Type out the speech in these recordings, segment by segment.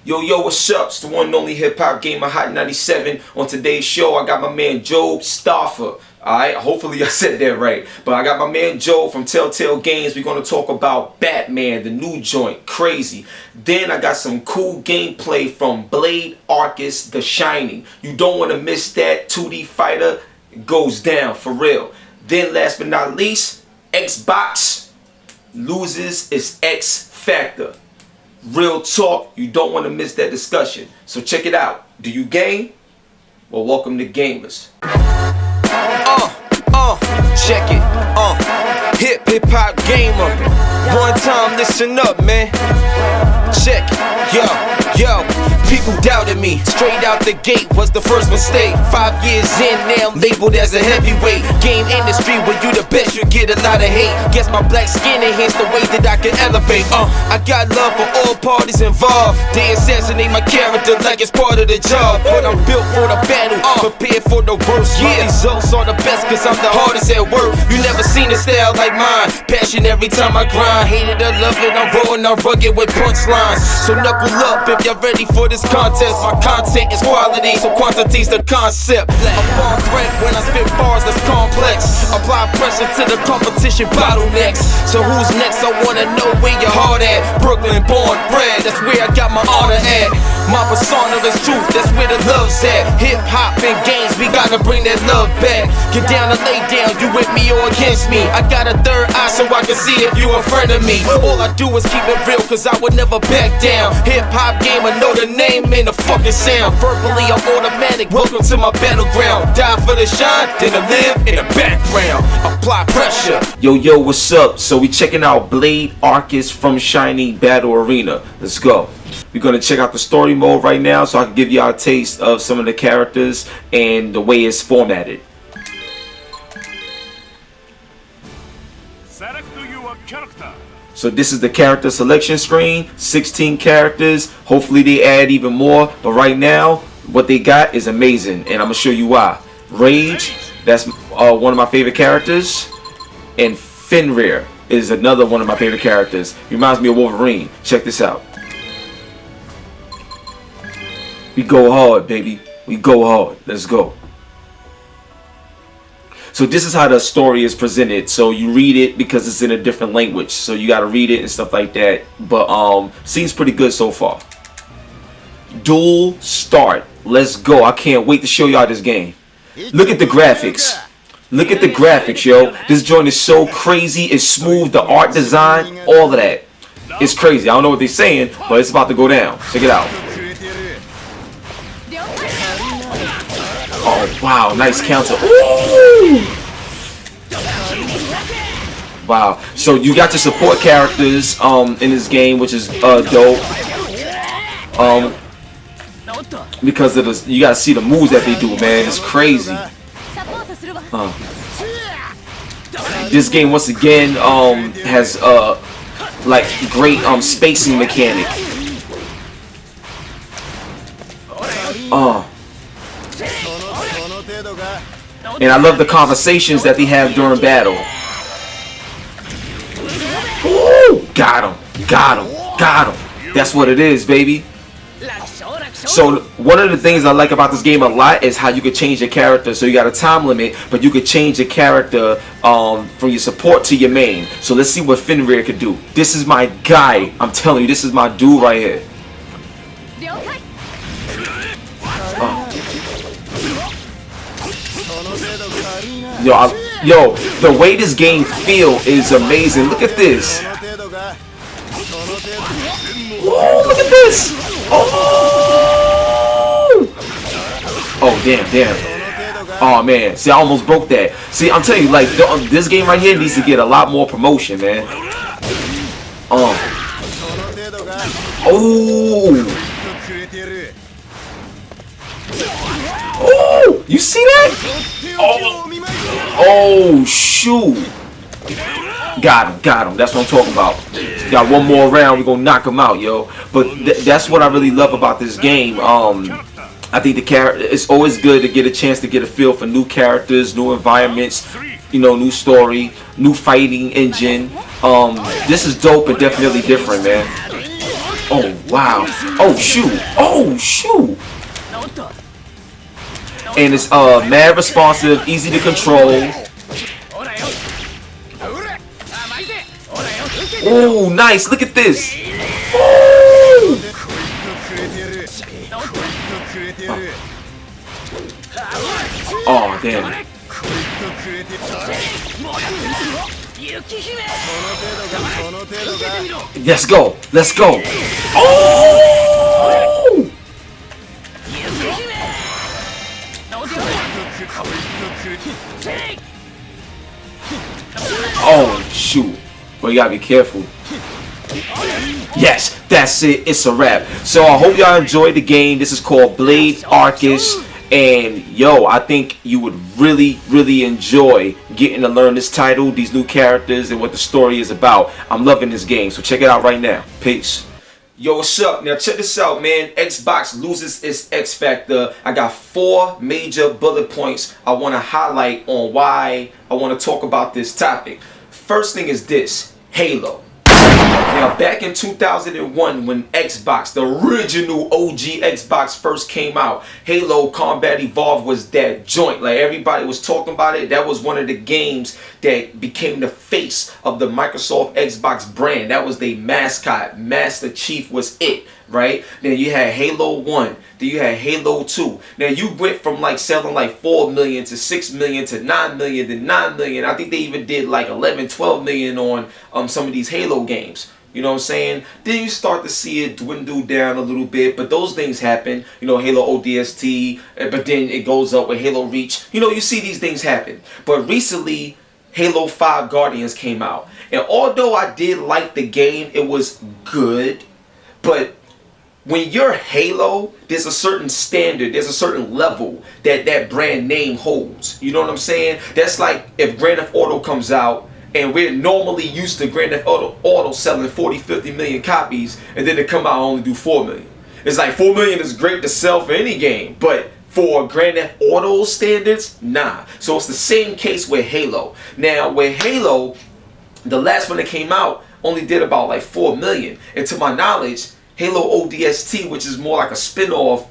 Yo, what's up? It's the one and only Hiphopgamer Hot 97. On today's show, I got my man Joe Staffer. Alright, hopefully I said that right. But I got my man Joe from Telltale Games. We're going to talk about Batman, the new joint. Crazy. Then I got some cool gameplay from Blade Arcus, The Shining. You don't want to miss that. 2D fighter goes down, for real. Then last but not least, Xbox loses its X Factor. Real talk, you don't want to miss that discussion. So check it out. Do you game? Well, welcome to Gamers. Check it. Hip-hop gamer. One time, listen up, man. Check it. Yo. People doubted me. Straight out the gate was the first mistake. 5 years in now, labeled as a heavyweight. Game industry where you the best, you get a lot of hate. Guess my black skin enhanced the way that I can elevate. I got love for all parties involved. They assassinate my character like it's part of the job. But I'm built for the battle, prepared for the worst. My results are the best cause I'm the hardest at work. You never seen a style like mine. Passion every time I grind. Hated or love it, I'm raw and I'm rugged with punchlines. So knuckle up if you're ready for this contest. My content is quality, so quantity's the concept. I'm far threat when I spit bars that's complex. Apply pressure to the competition bottlenecks. So who's next? I wanna know where your heart at. Brooklyn born bred, that's where I got my honor at. My persona is truth, that's where the love's at. Hip hop and games, we gotta bring that love back. Get down and lay down, you with me or against me. I got a third eye so I can see if you a friend of me. All I do is keep it real cause I would never back down. Hip hop gamer, know the name and the fucking sound. Verbally I'm automatic, welcome to my battleground. Die for the shine, then I live in the background. Apply pressure. Yo, what's up? So we checking out Blade Arcus from Shiny Battle Arena. Let's go. We're going to check out the story mode right now so I can give you a taste of some of the characters and the way it's formatted. Select your character. So this is the character selection screen, 16 characters. Hopefully they add even more, but right now what they got is amazing and I'm going to show you why. Rage, that's one of my favorite characters, and Fenrir is another one of my favorite characters. Reminds me of Wolverine. Check this out. We go hard, baby. We go hard. Let's go. So this is how the story is presented. So you read it because it's in a different language. So you got to read it and stuff like that. But seems pretty good so far. Duel start. Let's go. I can't wait to show y'all this game. Look at the graphics. Look at the graphics, yo. This joint is so crazy. It's smooth. The art design, all of that. It's crazy. I don't know what they're saying, but it's about to go down. Check it out. Oh, wow. Nice counter. Ooh. Wow. So you got your support characters in this game, which is dope. Because of this, you gotta see the moves that they do, man. It's crazy. This game once again has like great spacing mechanic. And I love the conversations that they have during battle. Woo! Got him. That's what it is, baby. So one of the things I like about this game a lot is how you could change your character. So you got a time limit, but you could change your character from your support to your main. So let's see what Fenrir could do. This is my guy. I'm telling you, this is my dude right here. Yo, the way this game feels is amazing. Look at this. Whoa, look at this. Oh, damn. Oh, man. See, I almost broke that. See, I'm telling you, like, this game right here needs to get a lot more promotion, man. Oh. Oh, you see that? Oh, shoot. Got him. That's what I'm talking about. Got one more round. We're going to knock him out, yo. But that's what I really love about this game. I think it's always good to get a chance to get a feel for new characters, new environments, you know, new story, new fighting engine. This is dope and definitely different, man. Oh wow. Oh shoot. Oh shoot. And it's mad responsive, easy to control. Oh nice. Look at this. Ooh. Oh damn. Let's go. Let's go. Oh! Oh shoot. Well, you gotta be careful. Yes, that's it. It's a wrap. So I hope y'all enjoyed the game. This is called Blade Arcus. And yo, I think you would really enjoy getting to learn this title, these new characters, and what the story is about. I'm loving this game, so check it out right now. Peace. Yo, what's up? Now check this out, man. Xbox loses its X Factor. I got 4 major bullet points I want to highlight on why I want to talk about this topic. First thing is this: Halo. Now, back in 2001, when Xbox, the original OG Xbox, first came out, Halo Combat Evolved was that joint. Like, everybody was talking about it. That was one of the games that became the face of the Microsoft Xbox brand. That was their mascot. Master Chief was it, right? Then you had Halo 1. Then you had Halo 2. Now, you went from like selling like 4 million to 6 million to 9 million to 9 million. I think they even did like 11, 12 million on some of these Halo games. You know what I'm saying? Then you start to see it dwindle down a little bit, but those things happen. You know, Halo ODST, but then it goes up with Halo Reach. You know, you see these things happen. But recently, Halo 5 Guardians came out. And although I did like the game, it was good. But when you're Halo, there's a certain standard, there's a certain level that that brand name holds. You know what I'm saying? That's like if Grand Theft Auto comes out, and we're normally used to Grand Theft Auto selling 40, 50 million copies, and then they come out and only do 4 million. It's like 4 million is great to sell for any game, but for Grand Theft Auto standards, nah. So it's the same case with Halo. Now, with Halo, the last one that came out only did about like 4 million. And to my knowledge, Halo ODST, which is more like a spin-off,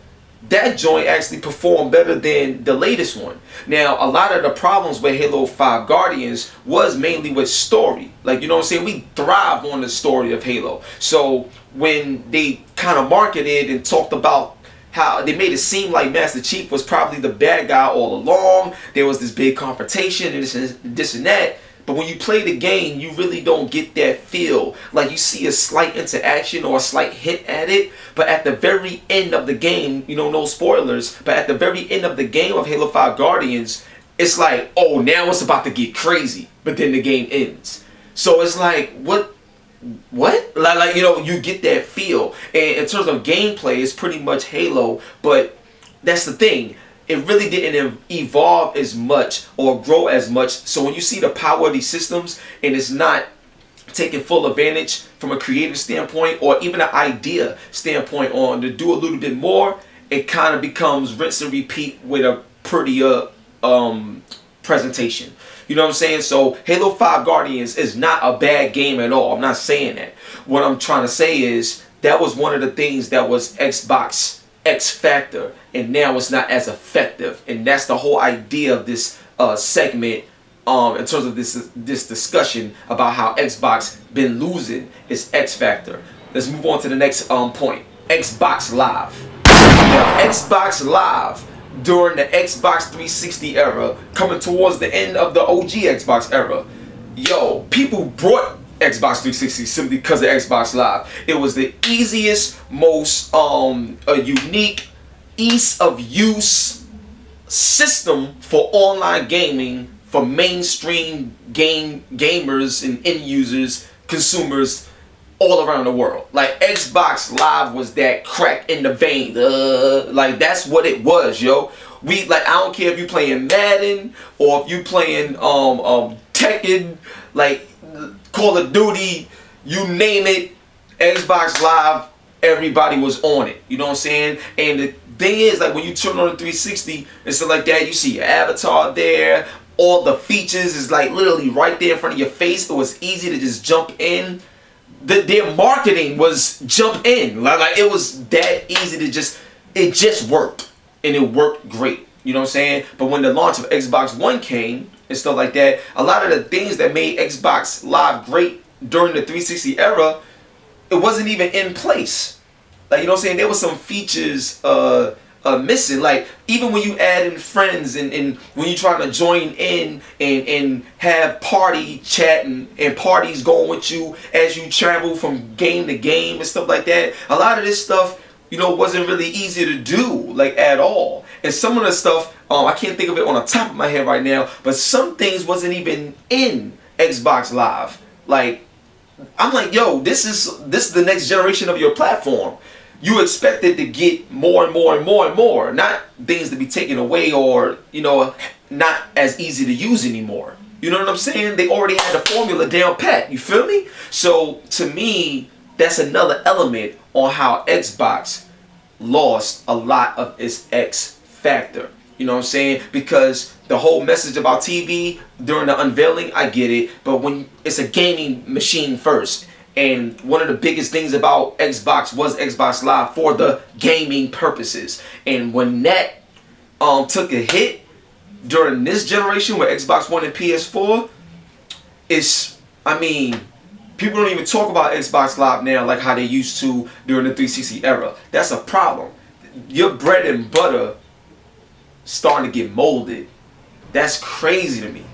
that joint actually performed better than the latest one. Now, a lot of the problems with Halo 5 Guardians was mainly with story. Like, you know what I'm saying? We thrive on the story of Halo. So when they kind of marketed and talked about how they made it seem like Master Chief was probably the bad guy all along, there was this big confrontation and this and that. But when you play the game, you really don't get that feel. Like, you see a slight interaction or a slight hint at it, but at the very end of the game, you know, no spoilers, but at the very end of the game of Halo 5 Guardians, it's like, oh, now it's about to get crazy. But then the game ends. So it's like, what? Like, you know, you get that feel. And in terms of gameplay, it's pretty much Halo, but that's the thing. It really didn't evolve as much or grow as much. So when you see the power of these systems and it's not taking full advantage from a creative standpoint or even an idea standpoint on to do a little bit more, it kind of becomes rinse and repeat with a prettier presentation. You know what I'm saying? So Halo 5 Guardians is not a bad game at all. I'm not saying that. What I'm trying to say is that was one of the things that was Xbox X Factor, and now it's not as effective. And that's the whole idea of this segment in terms of this discussion about how Xbox been losing its X Factor. Let's move on to the next point. Xbox Live. Now, Xbox Live during the Xbox 360 era, coming towards the end of the OG Xbox era, yo, people brought Xbox 360 simply because of Xbox Live. It was the easiest, most unique, ease of use system for online gaming for mainstream gamers and end users, consumers all around the world. Like, Xbox Live was that crack in the vein. Like, that's what it was, yo. We, like, I don't care if you playing Madden or if you playing Tekken, like Call of Duty, you name it, Xbox Live, everybody was on it. You know what I'm saying? And the thing is, like, when you turn on the 360 and stuff like that, you see your avatar there. All the features is like literally right there in front of your face. It was easy to just jump in. their marketing was jump in. Like it was that easy to it just worked. And it worked great. You know what I'm saying? But when the launch of Xbox One came and stuff like that, a lot of the things that made Xbox Live great during the 360 era, it wasn't even in place. Like, you know what I'm saying? There were some features missing. Like, even when you add in friends and when you're trying to join in and have party chatting and parties going with you as you travel from game to game and stuff like that, a lot of this stuff, you know, wasn't really easy to do, like, at all. And some of the stuff, I can't think of it on the top of my head right now, but some things wasn't even in Xbox Live. Like, I'm like, yo, this is the next generation of your platform. You expected to get more and more and more and more, not things to be taken away or, you know, not as easy to use anymore. You know what I'm saying? They already had the formula down pat. You feel me? So to me, that's another element on how Xbox lost a lot of its X factor. You know what I'm saying? Because the whole message about TV during the unveiling, I get it, but when it's a gaming machine first, and one of the biggest things about Xbox was Xbox Live for the gaming purposes. And when that took a hit during this generation with Xbox One and PS4, people don't even talk about Xbox Live now like how they used to during the 360 era. That's a problem. Your bread and butter starting to get molded. That's crazy to me.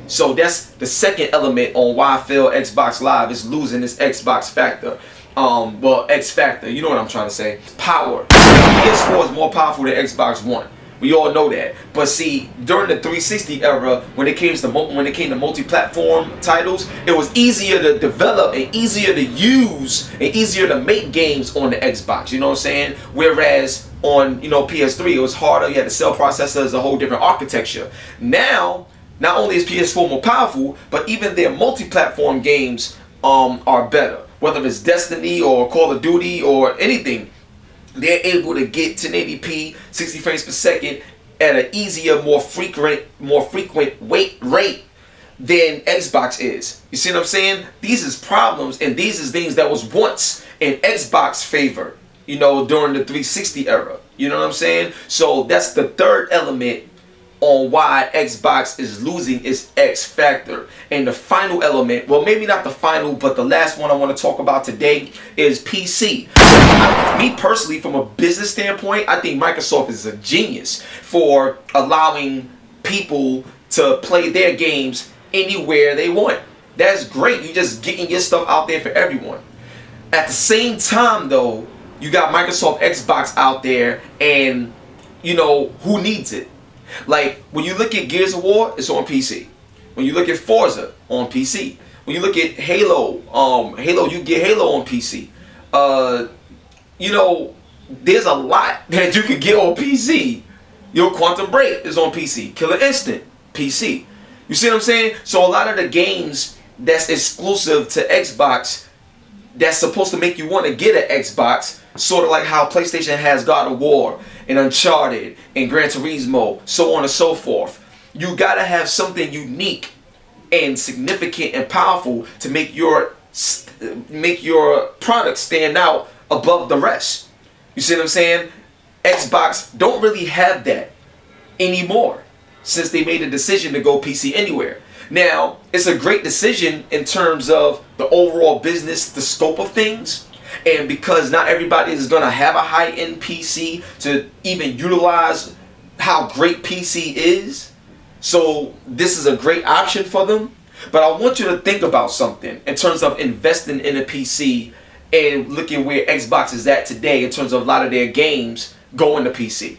So that's the second element on why I feel Xbox Live is losing its Xbox factor. X factor, you know what I'm trying to say. Power. PS4 is more powerful than Xbox One. We all know that. But see, during the 360 era, when it came to multi-platform titles, it was easier to develop and easier to use and easier to make games on the Xbox. You know what I'm saying? Whereas on, you know, PS3, it was harder. You had the cell processors, a whole different architecture. Now, not only is PS4 more powerful, but even their multi-platform games are better. Whether it's Destiny or Call of Duty or anything, they're able to get 1080p, 60 frames per second at an easier, more frequent rate than Xbox is. You see what I'm saying? These is problems, and these is things that was once in Xbox favor, you know, during the 360 era. You know what I'm saying? So that's the third element on why Xbox is losing its X factor. And the final element, well, maybe not the final, but the last one I want to talk about today is PC. Me personally, from a business standpoint, I think Microsoft is a genius for allowing people to play their games anywhere they want. That's great. You're just getting your stuff out there for everyone. At the same time, though, you got Microsoft Xbox out there, and, you know, who needs it? Like, when you look at Gears of War, it's on PC. When you look at Forza, on PC. When you look at Halo, you get Halo on PC. You know, there's a lot that you could get on PC. Your Quantum Break is on PC. Killer Instinct, PC. You see what I'm saying? So a lot of the games that's exclusive to Xbox, that's supposed to make you want to get an Xbox, sort of like how PlayStation has God of War and Uncharted and Gran Turismo, so on and so forth. You gotta have something unique and significant and powerful to make your product stand out above the rest. You see what I'm saying? Xbox don't really have that anymore since they made a decision to go PC anywhere. Now, it's a great decision in terms of the overall business, the scope of things. And because not everybody is going to have a high-end PC to even utilize how great PC is. So this is a great option for them. But I want you to think about something in terms of investing in a PC and looking where Xbox is at today in terms of a lot of their games going to PC.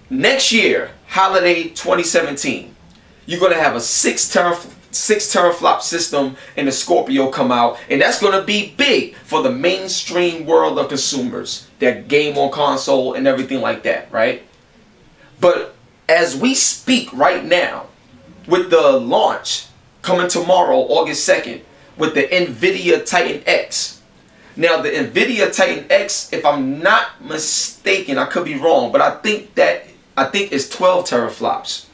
Next year, holiday 2017, you're going to have a 6 teraflop system and the Scorpio come out, and that's going to be big for the mainstream world of consumers that game on console and everything like that, right? But as we speak right now, with the launch coming tomorrow, August 2nd, with the NVIDIA Titan X. Now, the NVIDIA Titan X, if I'm not mistaken, I could be wrong, but I think it's 12 teraflops.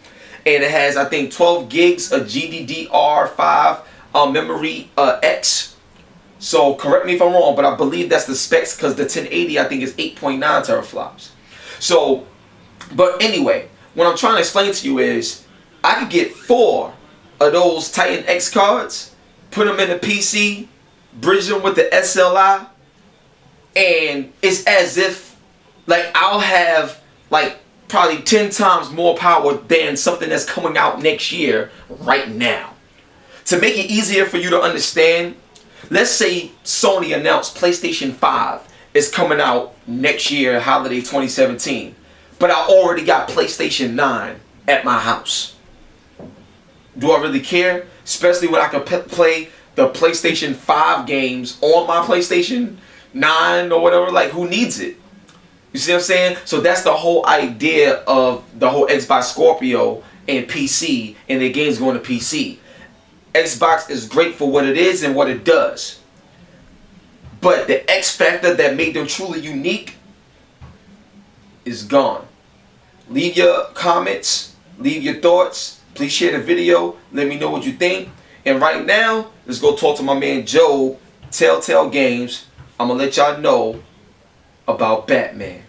And it has, I think, 12 gigs of GDDR5 memory X. So correct me if I'm wrong, but I believe that's the specs because the 1080 I think is 8.9 teraflops. So, but anyway, what I'm trying to explain to you is I could get 4 of those Titan X cards, put them in the PC, bridge them with the SLI, and it's as if like I'll have like probably 10 times more power than something that's coming out next year right now. To make it easier for you to understand, let's say Sony announced PlayStation 5 is coming out next year, holiday 2017, but I already got PlayStation 9 at my house. Do I really care? Especially when I can play the PlayStation 5 games on my PlayStation 9 or whatever. Like, who needs it? You see what I'm saying? So that's the whole idea of the whole Xbox Scorpio and PC and their games going to PC. Xbox is great for what it is and what it does. But the X factor that made them truly unique is gone. Leave your comments, leave your thoughts. Please share the video. Let me know what you think. And right now, let's go talk to my man Joe, Telltale Games. I'm going to let y'all know about Batman.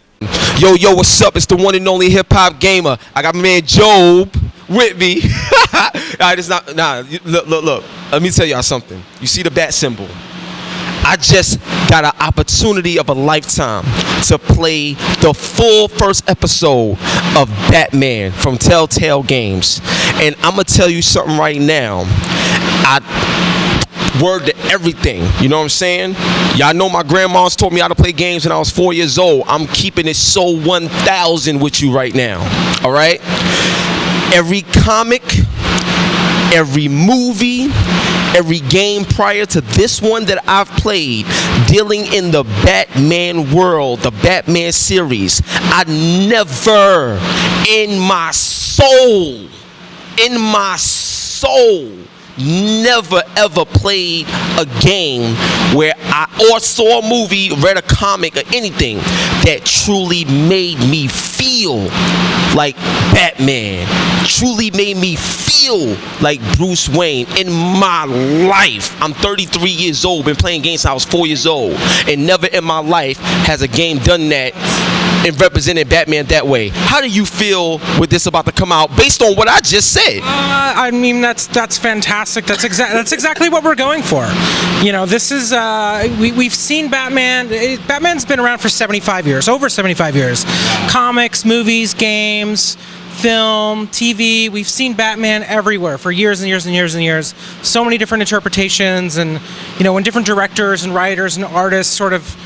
Yo, what's up? It's the one and only hip-hop gamer. I got my man Job with me. Alright, it's not, look. Let me tell y'all something. You see the bat symbol? I just got an opportunity of a lifetime to play the full first episode of Batman from Telltale Games. And I'm going to tell you something right now. Word to everything, you know what I'm saying? Y'all know my grandma's taught me how to play games when I was 4 years old. I'm keeping it so 1000 with you right now, all right? Every comic, every movie, every game prior to this one that I've played dealing in the Batman world, the Batman series, I never in my soul, never ever played a game where or saw a movie, read a comic or anything that truly made me feel like Batman, truly made me feel like Bruce Wayne in my life. I'm 33 years old, been playing games since I was 4 years old, and never in my life has a game done that and represented Batman that way. How do you feel with this about to come out based on what I just said? I mean, that's fantastic. That's exactly what we're going for. You know, this is we've seen Batman. Batman's been around for 75 years, over 75 years. Wow. Comics, movies, games, film, TV. We've seen Batman everywhere for years and years and years and years. So many different interpretations, and you know, when different directors and writers and artists sort of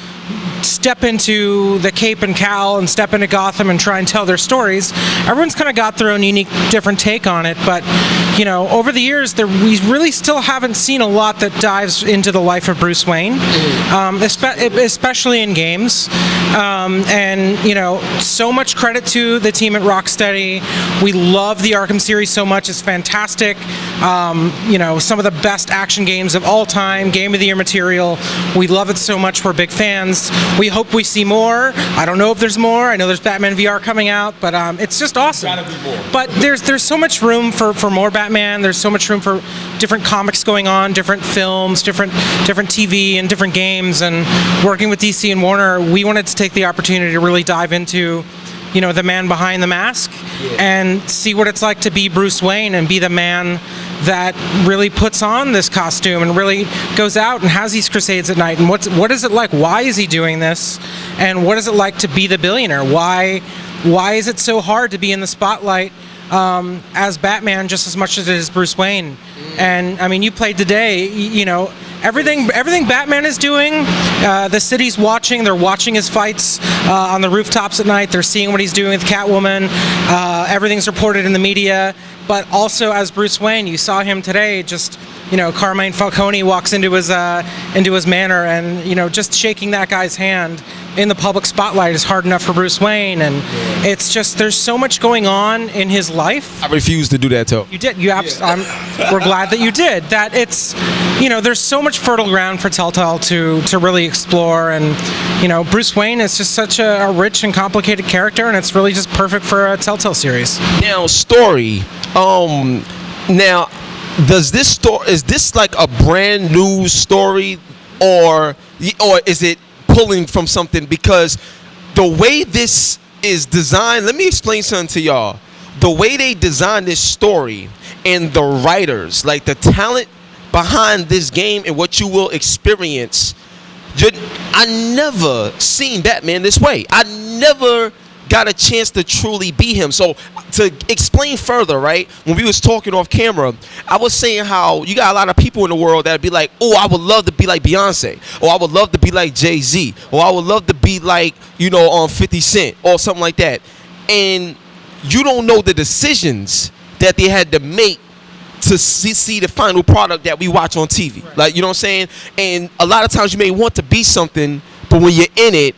step into the cape and cowl and step into Gotham and try and tell their stories, everyone's kind of got their own unique, different take on it. But you know, over the years, we really still haven't seen a lot that dives into the life of Bruce Wayne, especially in games. And you know, so much credit to the team at Rocksteady. We love the Arkham series so much; it's fantastic. You know, some of the best action games of all time, Game of the Year material. We love it so much. We're big fans. We hope we see more. I don't know if there's more. I know there's Batman VR coming out, but it's just awesome. Gotta be more. But there's so much room for more Batman. There's so much room for different comics going on, different films, different TV and different games. And working with DC and Warner, we wanted to take the opportunity to really dive into, you know, the man behind the mask, and see what it's like to be Bruce Wayne and be the man that really puts on this costume and really goes out and has these crusades at night. And what is it like? Why is he doing this? And what is it like to be the billionaire? Why is it so hard to be in the spotlight as Batman just as much as it is Bruce Wayne? And I mean, you played today, you know, everything Batman is doing, the city's watching. They're watching his fights on the rooftops at night. They're seeing what he's doing with Catwoman. Everything's reported in the media. But also, as Bruce Wayne, you saw him today. Just, you know, Carmine Falcone walks into his manor, and you know, just shaking that guy's hand in the public spotlight is hard enough for Bruce Wayne. And it's just, there's so much going on in his life. I refuse to do that, too. You did. We're glad that you did. That it's, you know, there's so much fertile ground for Telltale to really explore. And you know, Bruce Wayne is just such a rich and complicated character, and it's really just perfect for a Telltale series. Now, story. Now, is this like a brand new story or is it pulling from something? Because the way this is designed, let me explain something to y'all. The way they designed this story and the writers, like the talent behind this game and what you will experience, I never seen Batman this way. I never got a chance to truly be him. So to explain further, right, when we was talking off camera, I was saying how you got a lot of people in the world that would be like, oh, I would love to be like Beyonce, or I would love to be like Jay-Z, or I would love to be like, 50 Cent or something like that. And you don't know the decisions that they had to make to see the final product that we watch on TV. Right. Like, you know what I'm saying? And a lot of times you may want to be something, but when you're in it,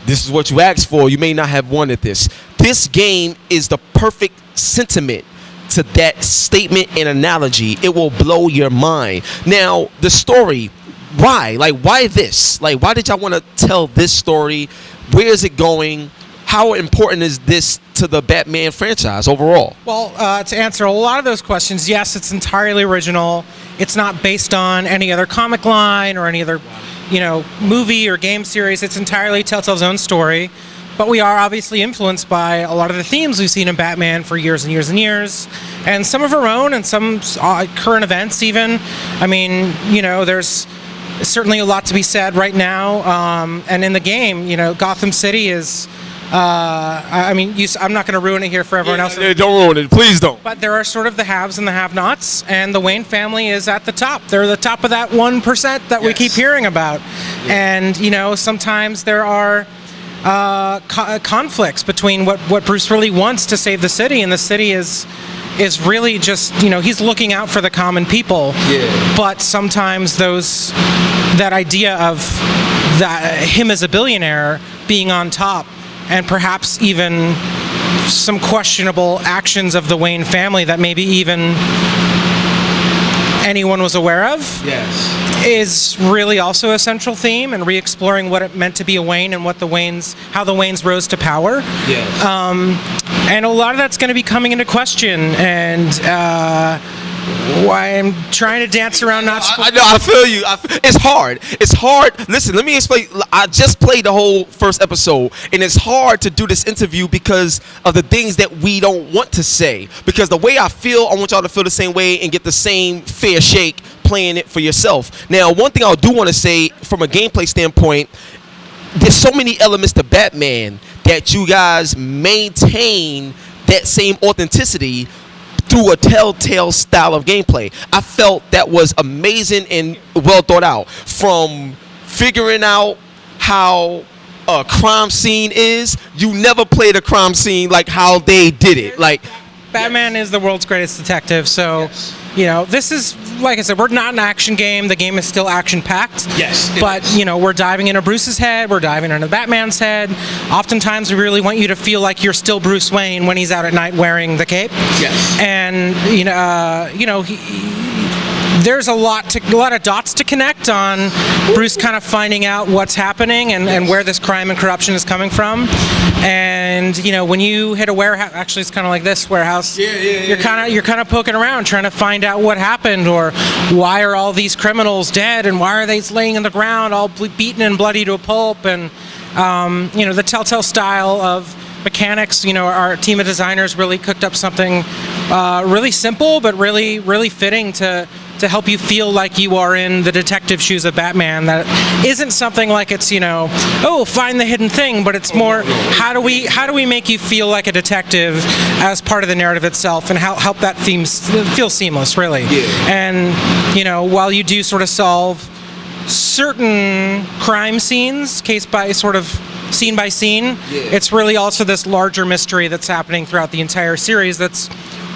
this is what you asked for. You may not have wanted this. This game is the perfect sentiment to that statement and analogy. It will blow your mind. Now, the story, why? Like, why this? Like, why did y'all want to tell this story? Where is it going? How important is this to the Batman franchise overall? Well, to answer a lot of those questions, yes, it's entirely original. It's not based on any other comic line or any other, movie or game series. It's entirely Telltale's own story. But we are obviously influenced by a lot of the themes we've seen in Batman for years and years and years. And some of our own and some current events even. I mean, there's certainly a lot to be said right now. And in the game, Gotham City is... I'm not going to ruin it here for everyone else. Don't ruin it. Please don't. But there are sort of the haves and the have-nots, and the Wayne family is at the top. They're the top of that 1% that we keep hearing about. And, sometimes there are conflicts between what Bruce really wants to save the city, and the city is really just, he's looking out for the common people. Yeah. But sometimes that idea of him as a billionaire being on top, and perhaps even some questionable actions of the Wayne family that maybe even anyone was aware of, is really also a central theme, and re-exploring what it meant to be a Wayne and how the Waynes rose to power. And a lot of that's going to be coming into question, and why I'm trying to dance around not I know, I feel you. It's hard. Listen, let me explain. I just played the whole first episode, and it's hard to do this interview because of the things that we don't want to say. Because the way I feel, I want y'all to feel the same way and get the same fair shake playing it for yourself. Now, one thing I do want to say from a gameplay standpoint, there's so many elements to Batman that you guys maintain that same authenticity through a Telltale style of gameplay. I felt that was amazing and well thought out. From figuring out how a crime scene is, you never played a crime scene like how they did it. Like, Batman is the world's greatest detective, so this is, like I said, we're not an action game. The game is still action-packed. But we're diving into Bruce's head, we're diving into Batman's head. Oftentimes we really want you to feel like you're still Bruce Wayne when he's out at night wearing the cape. And there's a lot of dots to connect on Bruce kind of finding out what's happening and where this crime and corruption is coming from. And when you hit a warehouse, actually it's kind of like this warehouse. You're kind of poking around trying to find out what happened, or why are all these criminals dead, and why are they laying in the ground all beaten and bloody to a pulp. And the Telltale style of mechanics, our team of designers really cooked up something really simple but really, really fitting to help you feel like you are in the detective shoes of Batman. That isn't something like it's, find the hidden thing, but it's more, how do we make you feel like a detective as part of the narrative itself, and help that theme feel seamless, really. And while you do sort of solve certain crime scenes scene by scene, it's really also this larger mystery that's happening throughout the entire series that's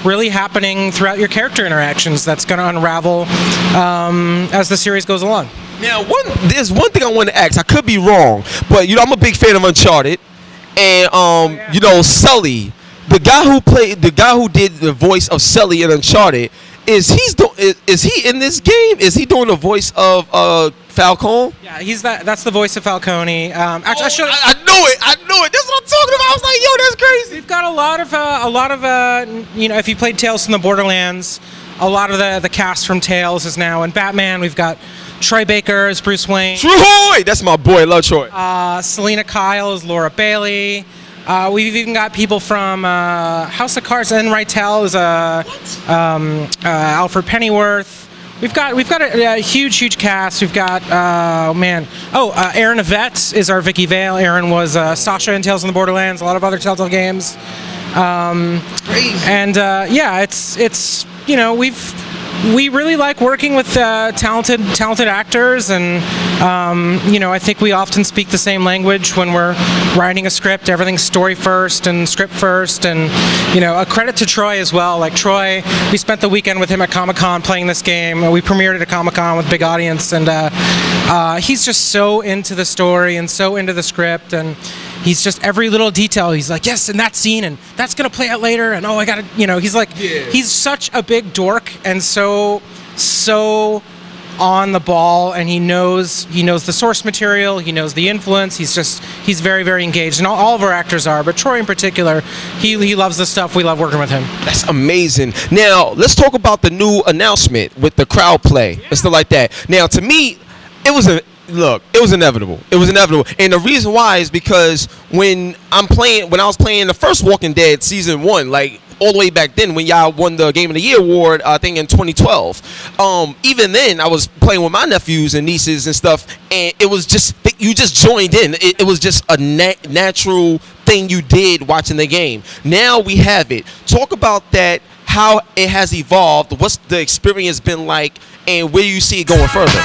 really happening throughout your character interactions that's going to unravel as the series goes along. Now, there's one thing I want to ask. I could be wrong, but I'm a big fan of Uncharted, and Sully, the guy who did the voice of Sully in Uncharted, is he in this game? Is he doing the voice of Falcone? Yeah, that's the voice of Falcone. Actually, I knew it. That's what I'm talking about. I was like, yo, that's crazy. We've got a lot of if you played Tales from the Borderlands, a lot of the cast from Tales is now in Batman. We've got Troy Baker as Bruce Wayne. Troy! That's my boy. Love Troy. Selena Kyle as Laura Bailey. We've even got people from House of Cards. And Rytel is Alfred Pennyworth. We've got a huge cast. We've got Aaron Yvette is our Vicky Vale. Aaron was Sasha in Tales from the Borderlands, a lot of other Telltale games. It's we really like working with talented actors, and I think we often speak the same language when we're writing a script. Everything's story first and script first, and a credit to Troy as well. Like Troy, we spent the weekend with him at Comic-Con playing this game. We premiered it at Comic-Con with a big audience, and he's just so into the story and so into the script, and he's just every little detail. He's like, yes, in that scene, and that's gonna play out later, and I gotta, he's like, he's such a big dork and so on the ball, and he knows the source material, he knows the influence. He's very, very engaged, and all of our actors are, but Troy in particular, he loves this stuff. We love working with him. That's amazing. Now let's talk about the new announcement with the crowd play and stuff like that. Now, to me, it was inevitable. It was inevitable. And the reason why is because when I was playing the first Walking Dead season 1, like all the way back then when y'all won the Game of the Year award, I think in 2012. Even then, I was playing with my nephews and nieces and stuff, and it was just, you just joined in. It was just a natural thing you did watching the game. Now we have it. Talk about that, how it has evolved, what's the experience been like, and where do you see it going further?